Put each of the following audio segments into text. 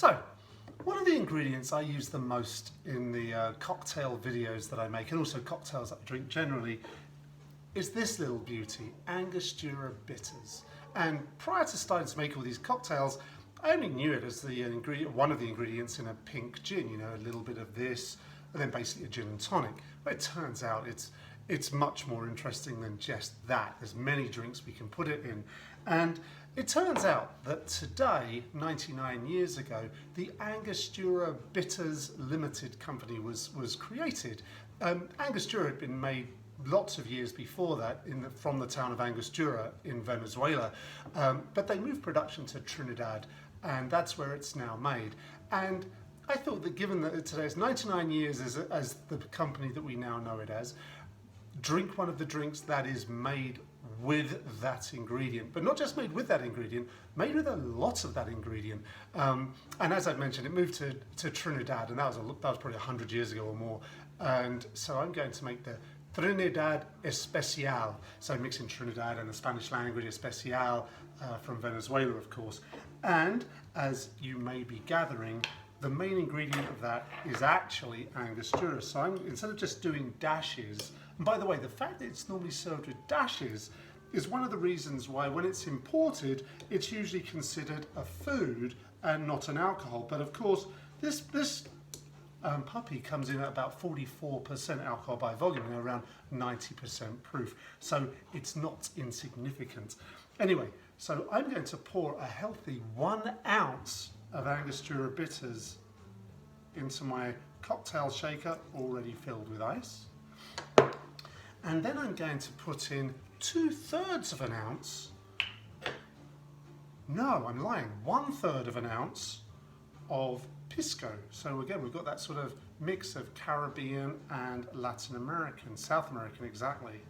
So, one of the ingredients I use the most in the cocktail videos that I make, and also cocktails that I drink generally, is this little beauty, Angostura bitters. And prior to starting to make all these cocktails, I only knew it as the ingredient, one of the ingredients in a pink gin, you know, a little bit of this, and then basically a gin and tonic. But it turns out it's much more interesting than just that. There's many drinks we can put it in. And it turns out that today, 99 years ago, the Angostura Bitters Limited Company was created. Angostura had been made lots of years before that from the town of Angostura in Venezuela, but they moved production to Trinidad, and that's where it's now made. And I thought that given that today is 99 years as the company that we now know it as, drink one of the drinks that is made with that ingredient, but not just made with that ingredient, made with a lot of that ingredient. And as I've mentioned, it moved to Trinidad, and that was probably 100 years ago or more. And so I'm going to make the Trinidad Especial, so mixing Trinidad and the Spanish language, Especial, from Venezuela, of course. And as you may be gathering, the main ingredient of that is actually Angostura. So instead of just doing dashes, and by the way, the fact that it's normally served with dashes is one of the reasons why when it's imported, it's usually considered a food and not an alcohol. But of course, this puppy comes in at about 44% alcohol by volume and around 90% proof. So it's not insignificant. Anyway, so I'm going to pour a healthy 1 ounce of Angostura bitters into my cocktail shaker already filled with ice. And then I'm going to put in 2/3 of an ounce. No, I'm lying. 1/3 of an ounce of pisco. So again, we've got that sort of mix of Caribbean and Latin American, South American exactly.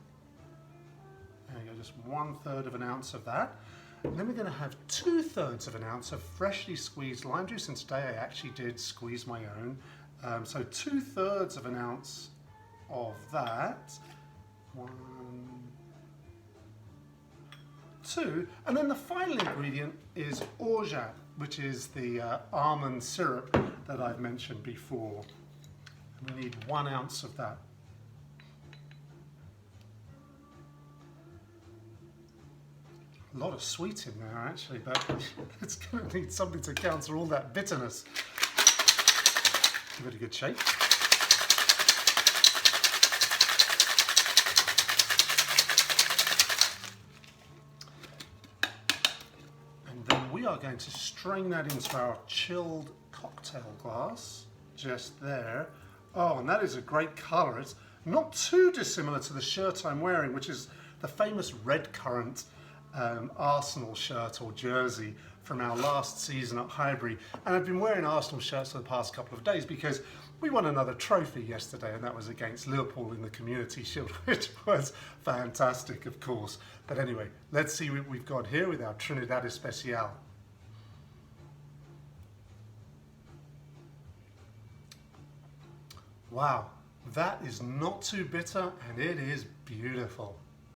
There you go, just 1/3 of an ounce of that. And then we're going to have 2/3 of an ounce of freshly squeezed lime juice, and today I actually did squeeze my own. So 2/3 of an ounce of that. 1, 2, and then the final ingredient is orgeat, which is the almond syrup that I've mentioned before. And we need 1 ounce of that. A lot of sweet in there actually, but it's going to need something to counter all that bitterness. Give it a good shake. And then we are going to strain that into our chilled cocktail glass, just there. Oh, and that is a great colour. It's not too dissimilar to the shirt I'm wearing, which is the famous red currant Arsenal shirt or jersey from our last season at Highbury. And I've been wearing Arsenal shirts for the past couple of days because we won another trophy yesterday, and that was against Liverpool in the Community Shield, which was fantastic, of course. But anyway, let's see what we've got here with our Trinidad Especial. Wow, that is not too bitter, and it is beautiful.